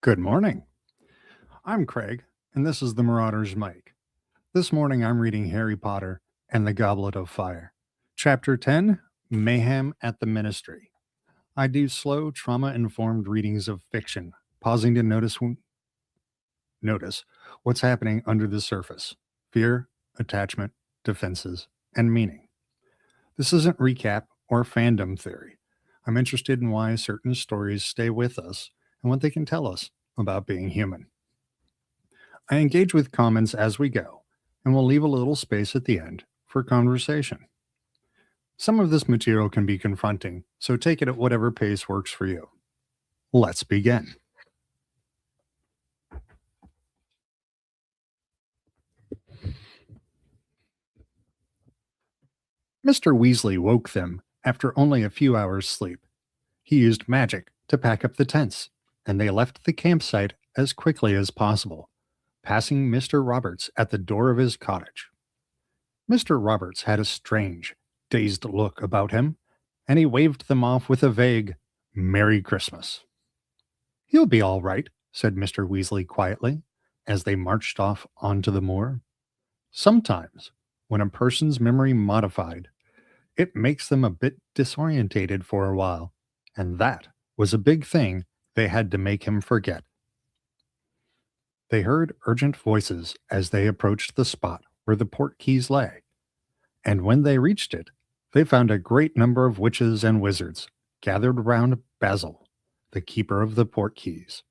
Good morning. I'm Craig, and this is the Marauder's Mike. This morning I'm reading Harry Potter and the Goblet of Fire. Chapter 10 Mayhem at the Ministry. I do slow, trauma informed readings of fiction, pausing to notice what's happening under the surface fear, attachment, defenses, and meaning. This isn't recap or fandom theory. I'm interested in why certain stories stay with us and what they can tell us about being human. I engage with comments as we go, and will leave a little space at the end for conversation. Some of this material can be confronting, so take it at whatever pace works for you. Let's begin. Mr. Weasley woke them after only a few hours' sleep. He used magic to pack up the tents, and they left the campsite as quickly as possible, passing Mr. Roberts at the door of his cottage. Mr. Roberts had a strange, dazed look about him, and he waved them off with a vague, "Merry Christmas." "He'll be all right," said Mr. Weasley quietly, as they marched off onto the moor. Sometimes, when a person's memory modified, it makes them a bit disorientated for a while, and that was a big thing they had to make him forget. They heard urgent voices as they approached the spot where the port keys lay, and when they reached it, they found a great number of witches and wizards gathered around Basil, the keeper of the port keys,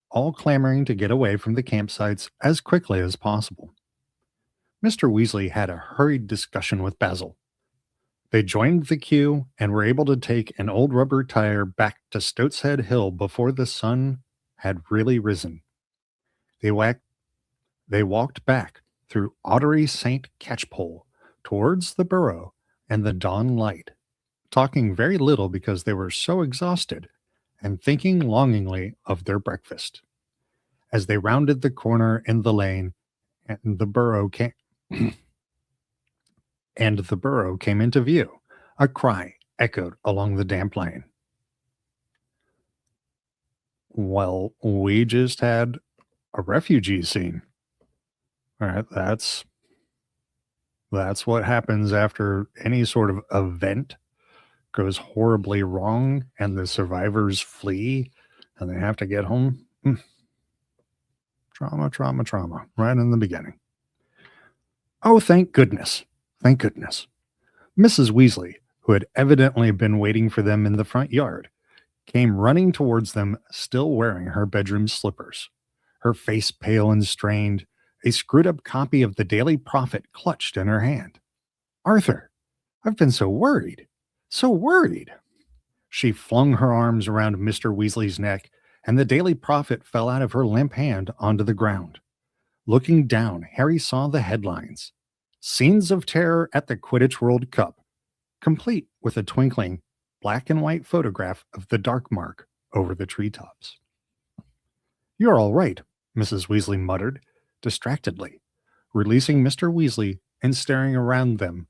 all clamoring to get away from the campsites as quickly as possible. Mr. Weasley had a hurried discussion with Basil. They joined the queue and were able to take an old rubber tire back to Stoatshead Hill before the sun had really risen. They walked back through Ottery St. Catchpole towards the burrow and the dawn light, talking very little because they were so exhausted and thinking longingly of their breakfast. As they rounded the corner in the lane and the burrow came into view, a cry echoed along the damp lane. "Well, we just had a refugee scene." All right, that's what happens after any sort of event goes horribly wrong and the survivors flee and they have to get home. Trauma, right in the beginning. Oh, thank goodness. Thank goodness. Mrs. Weasley, who had evidently been waiting for them in the front yard, came running towards them, still wearing her bedroom slippers, her face pale and strained, a screwed-up copy of the Daily Prophet clutched in her hand. "Arthur, I've been so worried, so worried." She flung her arms around Mr. Weasley's neck, and the Daily Prophet fell out of her limp hand onto the ground. Looking down, Harry saw the headlines: "Scenes of Terror at the Quidditch World Cup," complete with a twinkling black and white photograph of the dark mark over the treetops. "You're all right," Mrs. Weasley muttered, distractedly, releasing Mr. Weasley and staring around them,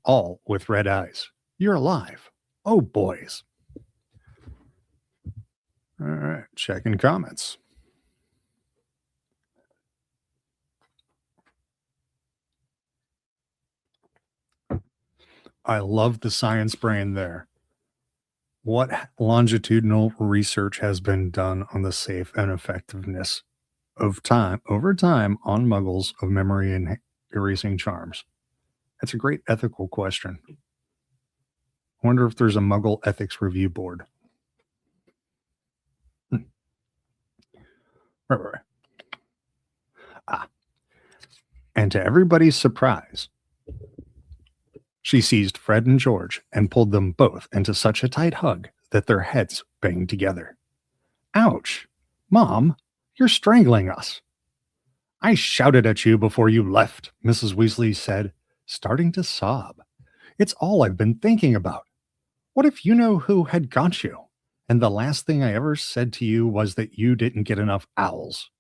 all with red eyes. "You're alive. Oh, boys." All right, checking comments. I love the science brain there. What longitudinal research has been done on the safe and effectiveness of time over time on muggles of memory and erasing charms? That's a great ethical question. I wonder if there's a Muggle ethics review board. Right. And to everybody's surprise, she seized Fred and George and pulled them both into such a tight hug that their heads banged together. "Ouch! Mom, you're strangling us." "I shouted at you before you left," Mrs. Weasley said, starting to sob. "It's all I've been thinking about. What if you know who had got you? And the last thing I ever said to you was that you didn't get enough owls."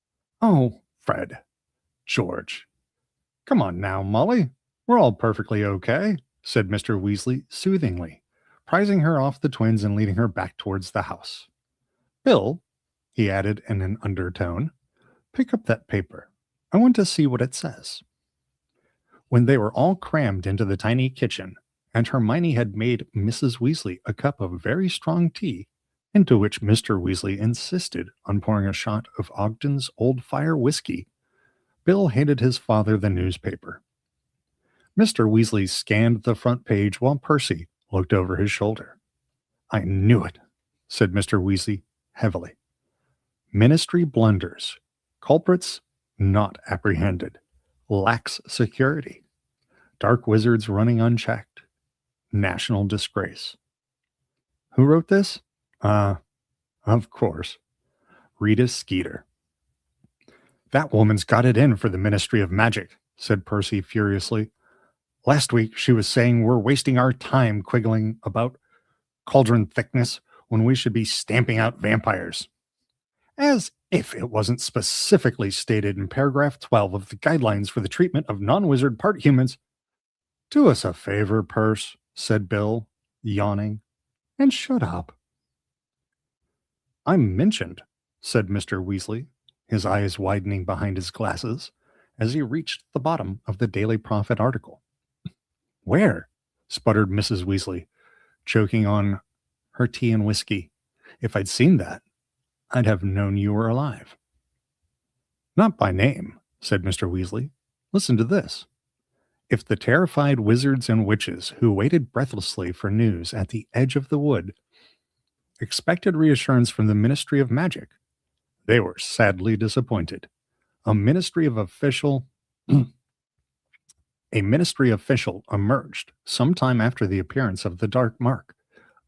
"Oh, Fred, George. Come on now, Molly. We're all perfectly okay," said Mr. Weasley soothingly, prizing her off the twins and leading her back towards the house. "Bill," he added in an undertone. Pick up that paper. I want to see what it says. When they were all crammed into the tiny kitchen, and Hermione had made Mrs. Weasley a cup of very strong tea, into which Mr. Weasley insisted on pouring a shot of Ogden's Old Fire whiskey, Bill handed his father the newspaper. Mr. Weasley scanned the front page while Percy looked over his shoulder. I knew it, said Mr. Weasley heavily. Ministry blunders. Culprits not apprehended. Lax security. Dark wizards running unchecked. National disgrace. Who wrote this? Of course. Rita Skeeter. That woman's got it in for the Ministry of Magic, said Percy furiously. Last week she was saying we're wasting our time quiggling about cauldron thickness when we should be stamping out vampires. As if it wasn't specifically stated in paragraph 12 of the guidelines for the treatment of non-wizard part humans. Do us a favor, Perce, said Bill, yawning, and shut up. I'm mentioned, said Mr. Weasley, his eyes widening behind his glasses, as he reached the bottom of the Daily Prophet article. Where? Sputtered Mrs. Weasley, choking on her tea and whiskey. If I'd seen that, I'd have known you were alive. Not by name, said Mr. Weasley. Listen to this. If the terrified wizards and witches who waited breathlessly for news at the edge of the wood expected reassurance from the Ministry of Magic, they were sadly disappointed. A ministry official emerged sometime after the appearance of the Dark Mark,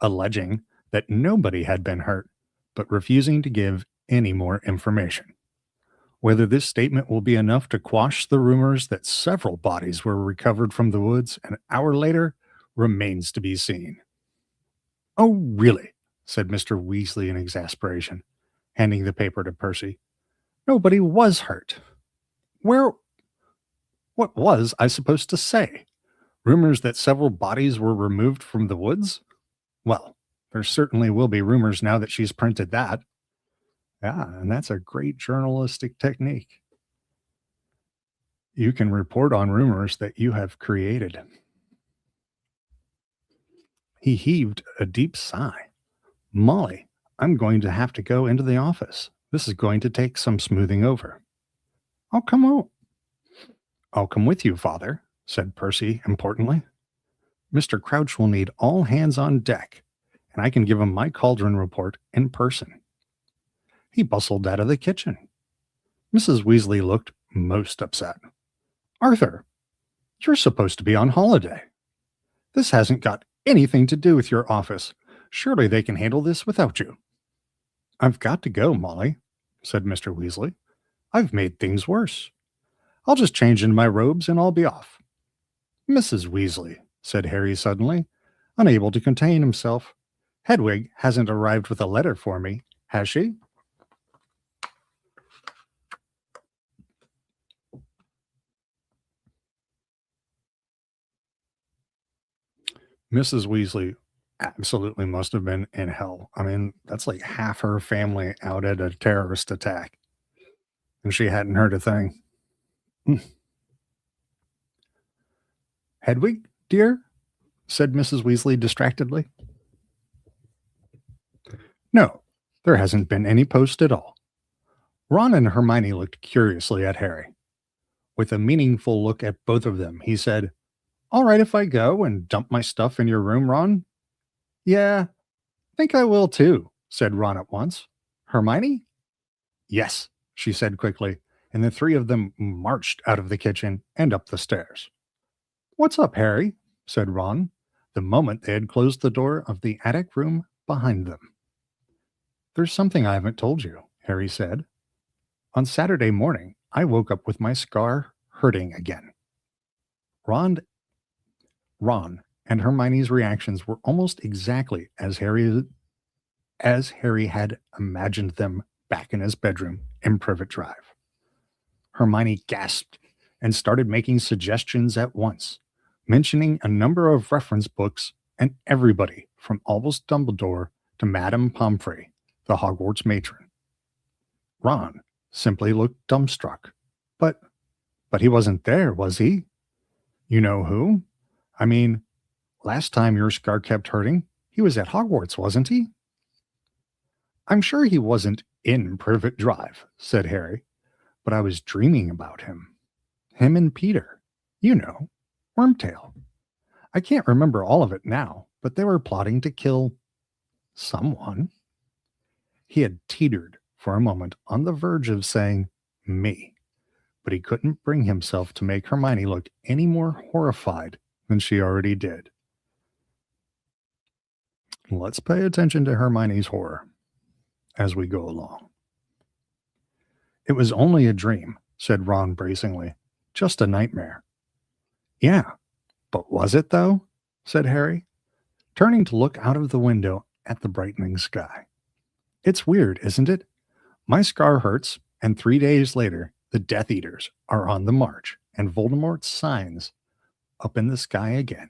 alleging that nobody had been hurt, but refusing to give any more information. Whether this statement will be enough to quash the rumors that several bodies were recovered from the woods an hour later remains to be seen. Oh, really? Said Mr. Weasley in exasperation, handing the paper to Percy. Nobody was hurt. What was I supposed to say? Rumors that several bodies were removed from the woods? Well, there certainly will be rumors now that she's printed that. Yeah, and that's a great journalistic technique. You can report on rumors that you have created. He heaved a deep sigh. Molly, I'm going to have to go into the office. This is going to take some smoothing over. I'll come with you, Father, said Percy importantly. Mr. Crouch will need all hands on deck, and I can give him my cauldron report in person. He bustled out of the kitchen. Mrs. Weasley looked most upset. Arthur, you're supposed to be on holiday. This hasn't got anything to do with your office. Surely they can handle this without you. I've got to go, Molly, said Mr. Weasley. I've made things worse. I'll just change into my robes and I'll be off. Mrs. Weasley, said Harry suddenly, unable to contain himself. Hedwig hasn't arrived with a letter for me, has she? Mrs. Weasley absolutely must have been in hell. I mean, that's like half her family out at a terrorist attack. And she hadn't heard a thing. Hedwig, dear? Said Mrs. Weasley distractedly. No, there hasn't been any post at all. Ron and Hermione looked curiously at Harry. With a meaningful look at both of them, he said, All right if I go and dump my stuff in your room, Ron? Yeah, I think I will too, said Ron at once. Hermione? Yes, she said quickly, and the three of them marched out of the kitchen and up the stairs. What's up, Harry? Said Ron, the moment they had closed the door of the attic room behind them. There's something I haven't told you, Harry said. On Saturday morning, I woke up with my scar hurting again. Ron and Hermione's reactions were almost exactly as Harry had imagined them back in his bedroom in Privet Drive. Hermione gasped and started making suggestions at once, mentioning a number of reference books and everybody from Albus Dumbledore to Madame Pomfrey, the Hogwarts matron. Ron simply looked dumbstruck. But he wasn't there, was he? You know who? I mean, last time your scar kept hurting, he was at Hogwarts, wasn't he? I'm sure he wasn't in Privet Drive, said Harry, but I was dreaming about him. Him and Peter. You know, Wormtail. I can't remember all of it now, but they were plotting to kill someone. He had teetered for a moment on the verge of saying, me, but he couldn't bring himself to make Hermione look any more horrified than she already did. Let's pay attention to Hermione's horror as we go along. It was only a dream, said Ron bracingly. Just a nightmare. Yeah, but was it though? Said Harry, turning to look out of the window at the brightening sky. It's weird, isn't it? My scar hurts, and 3 days later, the Death Eaters are on the march, and Voldemort's signs up in the sky again.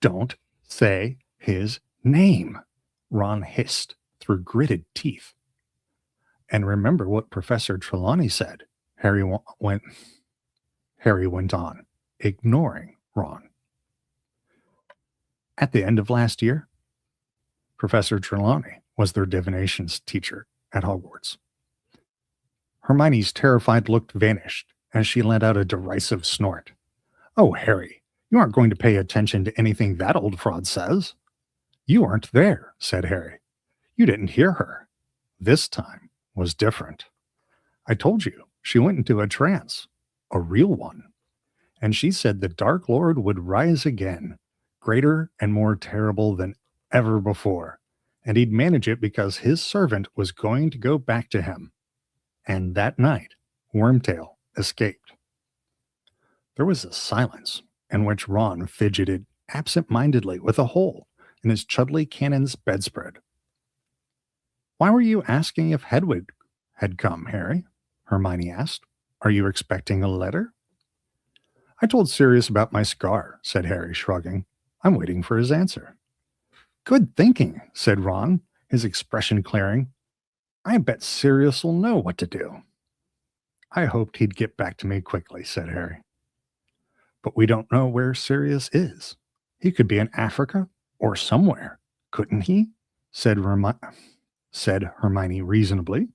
Don't say his name, Ron hissed through gritted teeth. And remember what Professor Trelawney said, Harry went on, ignoring Ron. At the end of last year, Professor Trelawney was their divinations teacher at Hogwarts. Hermione's terrified look vanished as she let out a derisive snort. Oh, Harry, you aren't going to pay attention to anything that old fraud says. You aren't there, said Harry. You didn't hear her. This time was different. I told you, she went into a trance, a real one. And she said the Dark Lord would rise again, greater and more terrible than ever before, and he'd manage it because his servant was going to go back to him. And that night, Wormtail escaped. There was a silence in which Ron fidgeted absent-mindedly with a hole in his Chudley Cannon's bedspread. Why were you asking if Hedwig had come, Harry? Hermione asked. Are you expecting a letter? I told Sirius about my scar, said Harry, shrugging. I'm waiting for his answer. Good thinking, said Ron, his expression clearing. I bet Sirius will know what to do. I hoped he'd get back to me quickly, said Harry. But we don't know where Sirius is. He could be in Africa or somewhere, couldn't he? said Hermione reasonably.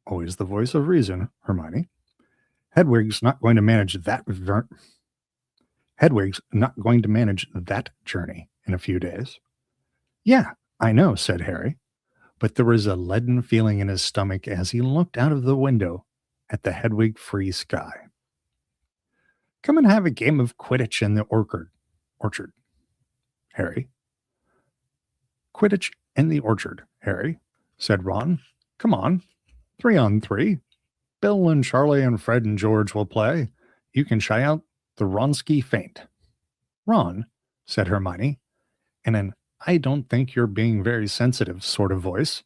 Always the voice of reason, Hermione. Hedwig's not going to manage that journey in a few days. Yeah, I know, said Harry, but there was a leaden feeling in his stomach as he looked out of the window at the Hedwig-free sky. Come and have a game of Quidditch in the orchard, Harry. Quidditch in the orchard, Harry, said Ron. Come on, 3 on 3. Bill and Charlie and Fred and George will play. You can try out the Wronski feint. Ron, said Hermione, in an I don't think you're being very sensitive sort of voice.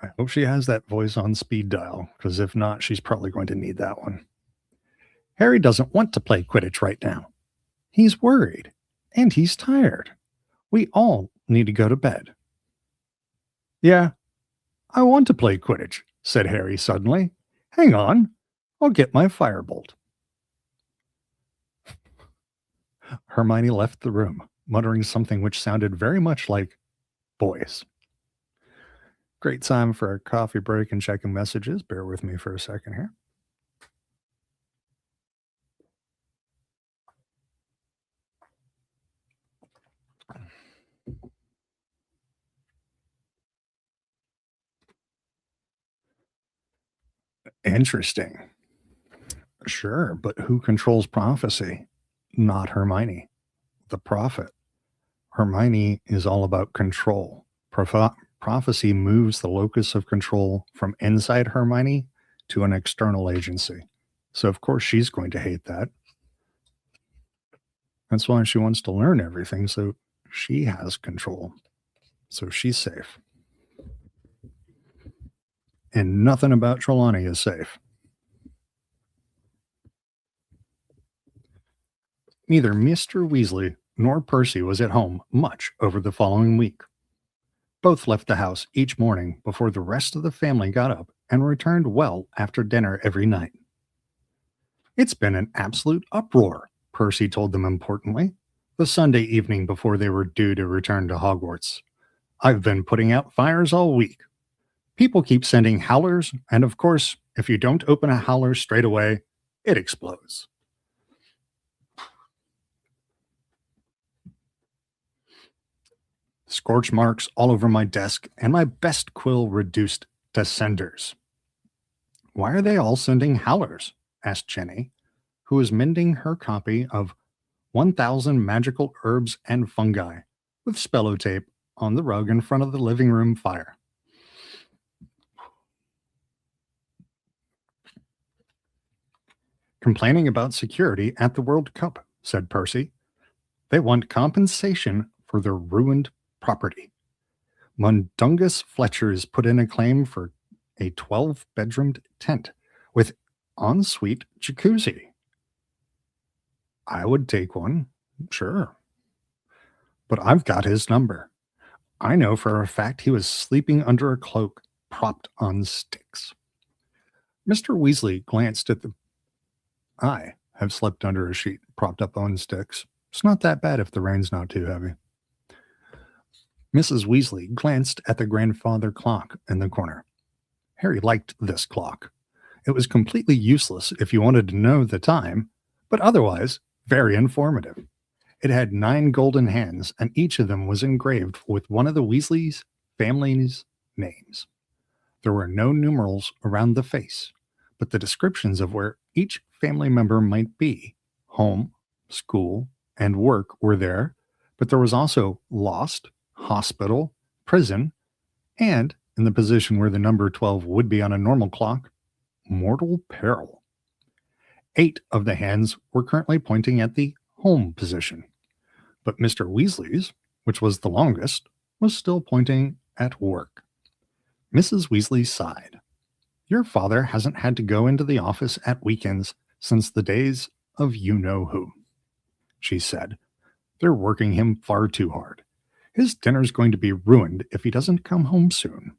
I hope she has that voice on speed dial, because if not, she's probably going to need that one. Harry doesn't want to play Quidditch right now. He's worried, and he's tired. We all need to go to bed. Yeah, I want to play Quidditch, said Harry suddenly. Hang on, I'll get my firebolt. Hermione left the room, muttering something which sounded very much like boys. Great time for a coffee break and checking messages. Bear with me for a second here. Interesting. Sure, but who controls prophecy? Not Hermione, the prophet. Hermione is all about control. Prophecy moves the locus of control from inside Hermione to an external agency. So, of course, she's going to hate that. That's why she wants to learn everything, so she has control. So she's safe. And nothing about Trelawney is safe. Neither Mr. Weasley nor Percy was at home much over the following week. Both left the house each morning before the rest of the family got up and returned well after dinner every night. It's been an absolute uproar, Percy told them importantly, the Sunday evening before they were due to return to Hogwarts. I've been putting out fires all week. People keep sending howlers, and of course, if you don't open a howler straight away, it explodes. Scorch marks all over my desk, and my best quill reduced to cinders. Why are they all sending howlers? Asked Jenny, who was mending her copy of 1,000 Magical Herbs and Fungi with spello tape on the rug in front of the living room fire. Complaining about security at the World Cup, said Percy. They want compensation for their ruined property. Mundungus Fletcher's put in a claim for a 12-bedroomed tent with ensuite jacuzzi. I would take one, sure. But I've got his number. I know for a fact he was sleeping under a cloak propped on sticks. Mr. Weasley glanced at the... I have slept under a sheet propped up on sticks. It's not that bad if the rain's not too heavy. Mrs. Weasley glanced at the grandfather clock in the corner. Harry liked this clock. It was completely useless if you wanted to know the time, but otherwise very informative. It had 9 golden hands, and each of them was engraved with one of the Weasley's family's names. There were no numerals around the face, but the descriptions of where each family member might be, home, school, and work were there, but there was also lost, hospital, prison, and, in the position where the number 12 would be on a normal clock, mortal peril. 8 of the hands were currently pointing at the home position, but Mr. Weasley's, which was the longest, was still pointing at work. Mrs. Weasley sighed. Your father hasn't had to go into the office at weekends since the days of you-know-who, she said. They're working him far too hard. His dinner's going to be ruined if he doesn't come home soon.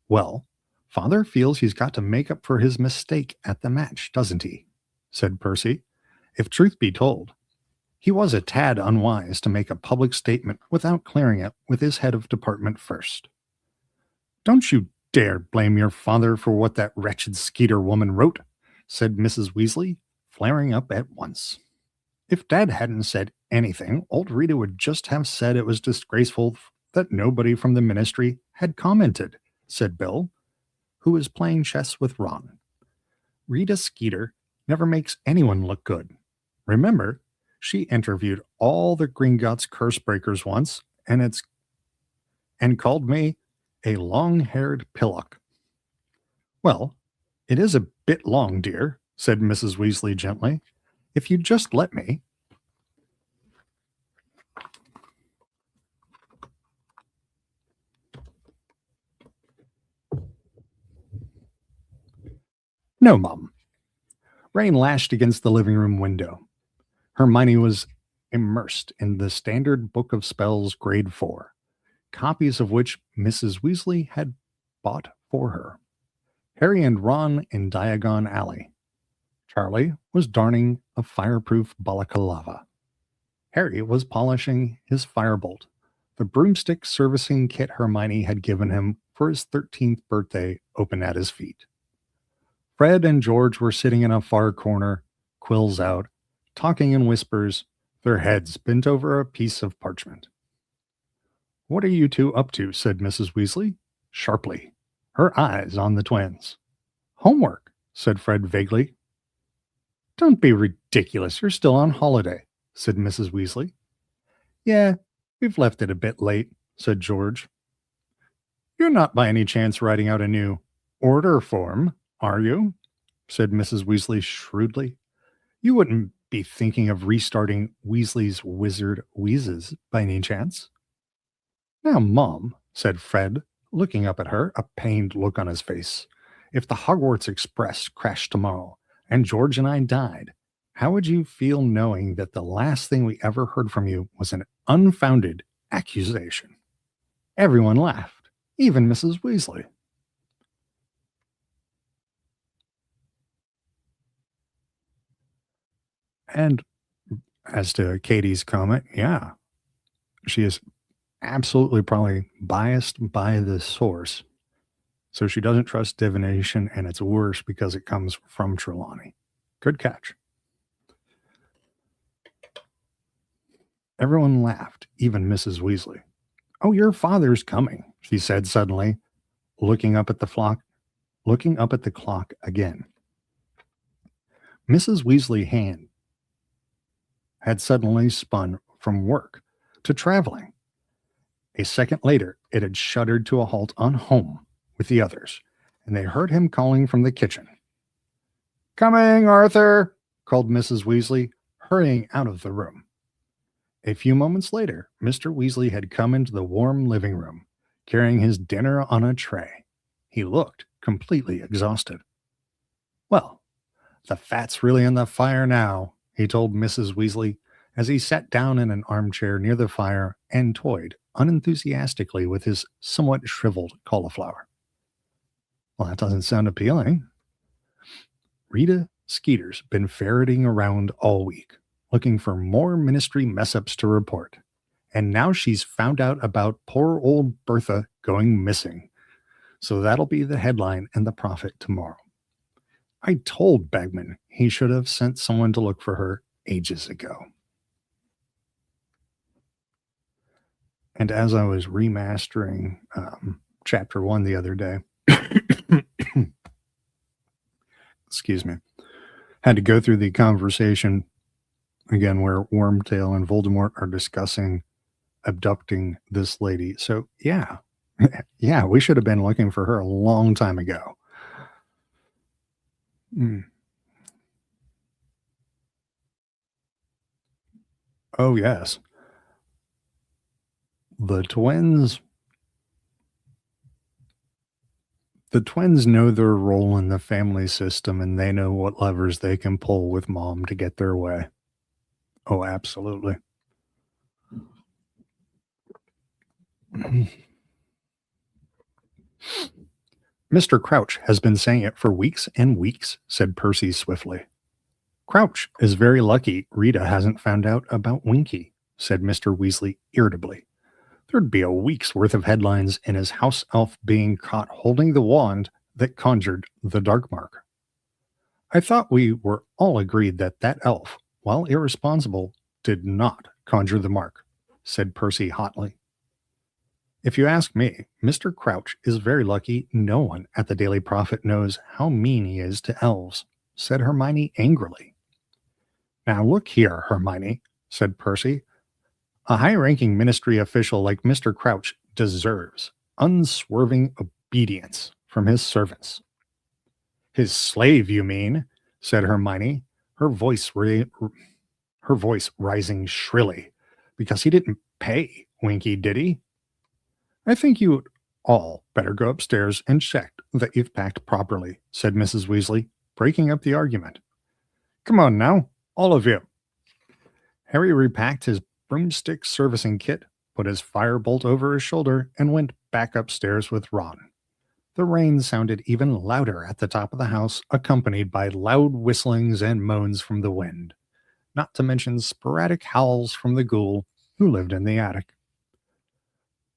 Well, father feels he's got to make up for his mistake at the match, doesn't he? Said Percy. If truth be told, he was a tad unwise to make a public statement without clearing it with his head of department first. Don't you dare blame your father for what that wretched Skeeter woman wrote, said Mrs. Weasley, flaring up at once. If Dad hadn't said anything, old Rita would just have said it was disgraceful that nobody from the ministry had commented, said Bill, who was playing chess with Ron. Rita Skeeter never makes anyone look good. Remember, she interviewed all the Gringotts curse breakers once, and called me a long-haired pillock. Well, it is a bit long, dear, said Mrs. Weasley gently. If you'd just let me. No, Mum. Rain lashed against the living room window. Hermione was immersed in the Standard Book of Spells Grade 4, copies of which Mrs. Weasley had bought for her. Harry and Ron in Diagon Alley. Charlie was darning a fireproof balaclava. Harry was polishing his firebolt, the broomstick servicing kit Hermione had given him for his 13th birthday, open at his feet. Fred and George were sitting in a far corner, quills out, talking in whispers, their heads bent over a piece of parchment. What are you two up to? Said Mrs. Weasley, sharply, her eyes on the twins. Homework, said Fred vaguely. Don't be ridiculous, you're still on holiday, said Mrs. Weasley. Yeah, we've left it a bit late, said George. You're not by any chance writing out a new order form, are you? Said Mrs. Weasley shrewdly. You wouldn't be thinking of restarting Weasley's Wizard Wheezes by any chance? Now, Mom, said Fred, looking up at her, a pained look on his face. If the Hogwarts Express crashed tomorrow and George and I died, how would you feel knowing that the last thing we ever heard from you was an unfounded accusation? Everyone laughed, even Mrs. Weasley. And as to Katie's comment, yeah, she is absolutely probably biased by the source. So she doesn't trust divination, and it's worse because it comes from Trelawney. Good catch. Everyone laughed, even Mrs. Weasley. Oh, your father's coming, she said suddenly, looking up at the clock again. Mrs. Weasley's hand had suddenly spun from work to traveling. A second later, it had shuddered to a halt on home with the others, and they heard him calling from the kitchen. Coming, Arthur, called Mrs. Weasley, hurrying out of the room. A few moments later, Mr. Weasley had come into the warm living room, carrying his dinner on a tray. He looked completely exhausted. Well, the fat's really in the fire now, he told Mrs. Weasley as he sat down in an armchair near the fire and toyed unenthusiastically with his somewhat shriveled cauliflower. Well, that doesn't sound appealing. Rita Skeeter's been ferreting around all week, looking for more ministry mess-ups to report. And now she's found out about poor old Bertha going missing. So that'll be the headline and the prophet tomorrow. I told Bagman he should have sent someone to look for her ages ago. And as I was remastering chapter 1 the other day, excuse me, had to go through the conversation again where Wormtail and Voldemort are discussing abducting this lady. So yeah, we should have been looking for her a long time ago. Oh yes. The twins know their role in the family system, and they know what levers they can pull with mom to get their way. Oh, absolutely. Mr. Crouch has been saying it for weeks and weeks, said Percy swiftly. Crouch is very lucky Rita hasn't found out about Winky, said Mr. Weasley irritably. There'd be a week's worth of headlines in his house elf being caught holding the wand that conjured the dark mark. I thought we were all agreed that elf, while irresponsible, did not conjure the mark, said Percy hotly. If you ask me, Mr. Crouch is very lucky no one at the Daily Prophet knows how mean he is to elves, said Hermione angrily. Now look here, Hermione, said Percy. A high-ranking ministry official like Mr. Crouch deserves unswerving obedience from his servants. His slave, you mean, said Hermione, her voice rising shrilly, because he didn't pay Winky, did he? I think you all better go upstairs and check that you've packed properly, said Mrs. Weasley, breaking up the argument. Come on now, all of you. Harry repacked his broomstick servicing kit, put his firebolt over his shoulder, and went back upstairs with Ron. The rain sounded even louder at the top of the house, accompanied by loud whistlings and moans from the wind, not to mention sporadic howls from the ghoul who lived in the attic.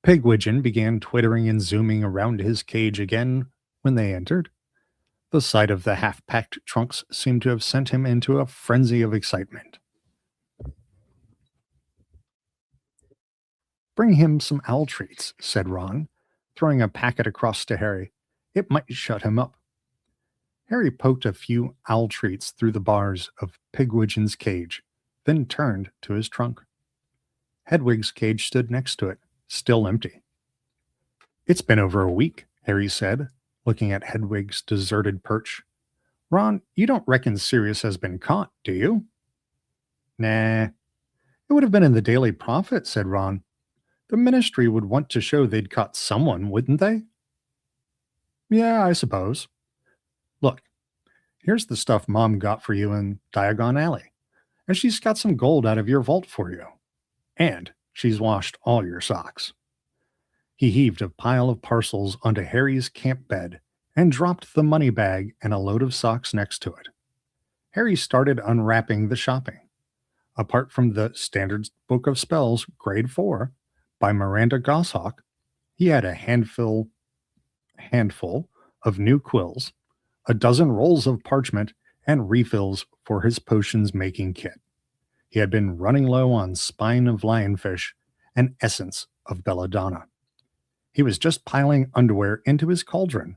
Pigwidgeon began twittering and zooming around his cage again when they entered. The sight of the half-packed trunks seemed to have sent him into a frenzy of excitement. Bring him some owl treats, said Ron, throwing a packet across to Harry. It might shut him up. Harry poked a few owl treats through the bars of Pigwidgeon's cage, then turned to his trunk. Hedwig's cage stood next to it, still empty. It's been over a week, Harry said, looking at Hedwig's deserted perch. Ron, you don't reckon Sirius has been caught, do you? Nah. It would have been in the Daily Prophet, said Ron. The ministry would want to show they'd caught someone, wouldn't they? Yeah, I suppose. Look, here's the stuff Mom got for you in Diagon Alley, and she's got some gold out of your vault for you. And she's washed all your socks. He heaved a pile of parcels onto Harry's camp bed and dropped the money bag and a load of socks next to it. Harry started unwrapping the shopping. Apart from the Standard Book of Spells, Grade 4, by Miranda Goshawk, he had a handful of new quills, a dozen rolls of parchment, and refills for his potions making kit. He had been running low on spine of lionfish and essence of belladonna. He was just piling underwear into his cauldron.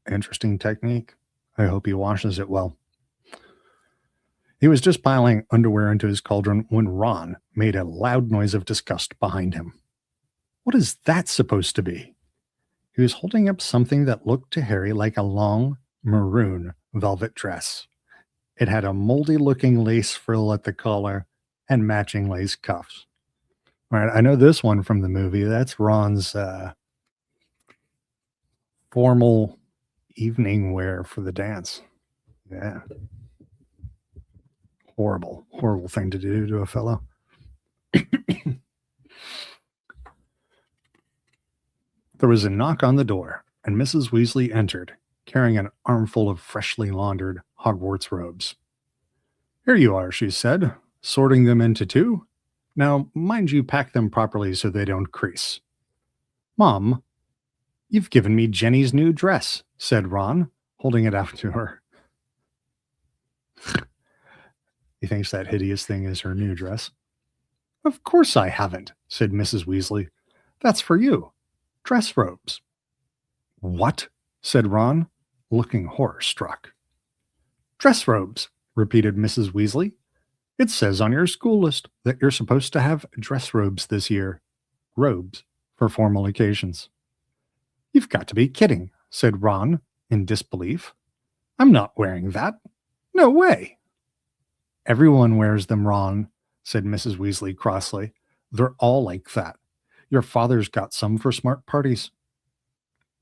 Interesting technique. I hope he washes it well. He was just piling underwear into his cauldron when Ron made a loud noise of disgust behind him. What is that supposed to be? He was holding up something that looked to Harry like a long, maroon velvet dress. It had a moldy-looking lace frill at the collar and matching lace cuffs. All right, I know this one from the movie. That's Ron's formal evening wear for the dance. Yeah. Horrible thing to do to a fellow. There was a knock on the door, and Mrs. Weasley entered, carrying an armful of freshly laundered Hogwarts robes. "Here you are," she said, sorting them into two. "Now, mind you pack them properly so they don't crease." "Mom, you've given me Jenny's new dress," said Ron, holding it out to her. He thinks that hideous thing is her new dress. "Of course I haven't," said Mrs. Weasley. "That's for you. Dress robes." "What?" said Ron, looking horror-struck. "Dress robes," repeated Mrs. Weasley. "It says on your school list that you're supposed to have dress robes this year. Robes for formal occasions." "You've got to be kidding," said Ron in disbelief. "I'm not wearing that. No way." "Everyone wears them, Ron," said Mrs. Weasley crossly. "They're all like that. Your father's got some for smart parties."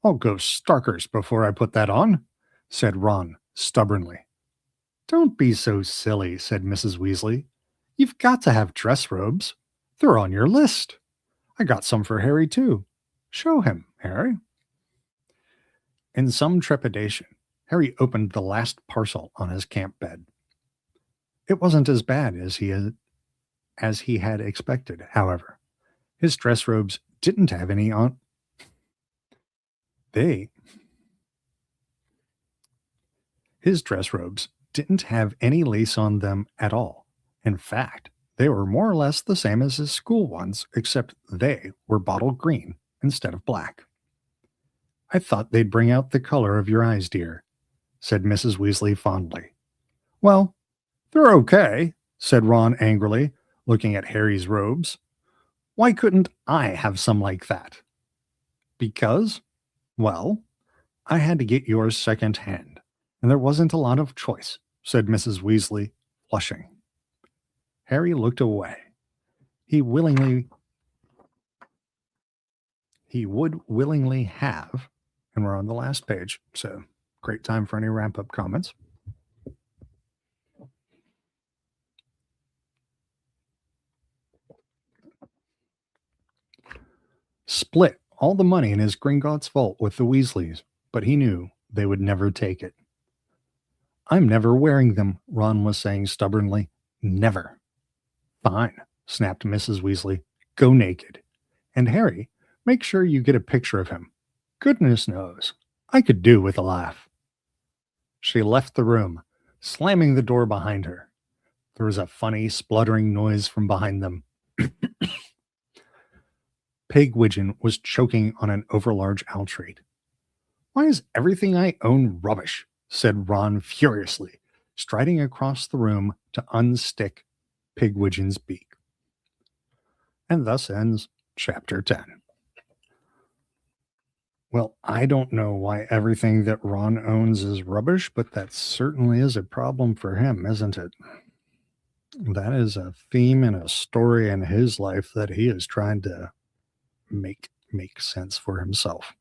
"I'll go starkers before I put that on," said Ron stubbornly. "Don't be so silly," said Mrs. Weasley. "You've got to have dress robes. They're on your list. I got some for Harry, too. Show him, Harry." In some trepidation, Harry opened the last parcel on his camp bed. It wasn't as bad as he had expected, however. His dress robes didn't have any on. His dress robes didn't have any lace on them at all. In fact, they were more or less the same as his school ones, except they were bottle green instead of black. "I thought they'd bring out the color of your eyes, dear," said Mrs. Weasley fondly. "Well, they're okay," said Ron angrily, looking at Harry's robes. "Why couldn't I have some like that?" "Because, well, I had to get yours second-hand, and there wasn't a lot of choice," said Mrs. Weasley, flushing. Harry looked away. He would willingly have, and we're on the last page, so great time for any wrap-up comments. Split all the money in his Gringotts vault with the Weasleys, but he knew they would never take it. "I'm never wearing them," Ron was saying stubbornly. "Never." "Fine," snapped Mrs. Weasley. "Go naked. And Harry, make sure you get a picture of him. Goodness knows, I could do with a laugh." She left the room, slamming the door behind her. There was a funny, spluttering noise from behind them. Pigwidgeon was choking on an overlarge Altrate. "Why is everything I own rubbish?" said Ron furiously, striding across the room to unstick Pigwidgeon's beak. And thus ends Chapter 10. Well, I don't know why everything that Ron owns is rubbish, but that certainly is a problem for him, isn't it? That is a theme and a story in his life that he is trying to make sense for himself.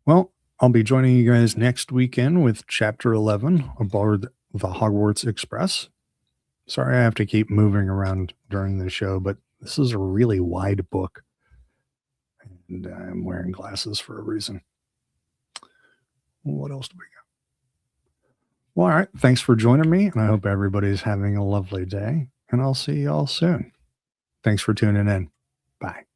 Well, I'll be joining you guys next weekend with Chapter 11 aboard the Hogwarts Express. Sorry I have to keep moving around during the show, but this is a really wide book. And I'm wearing glasses for a reason. What else do we got? Well, all right. Thanks for joining me. And I hope everybody's having a lovely day. And I'll see you all soon. Thanks for tuning in. Bye.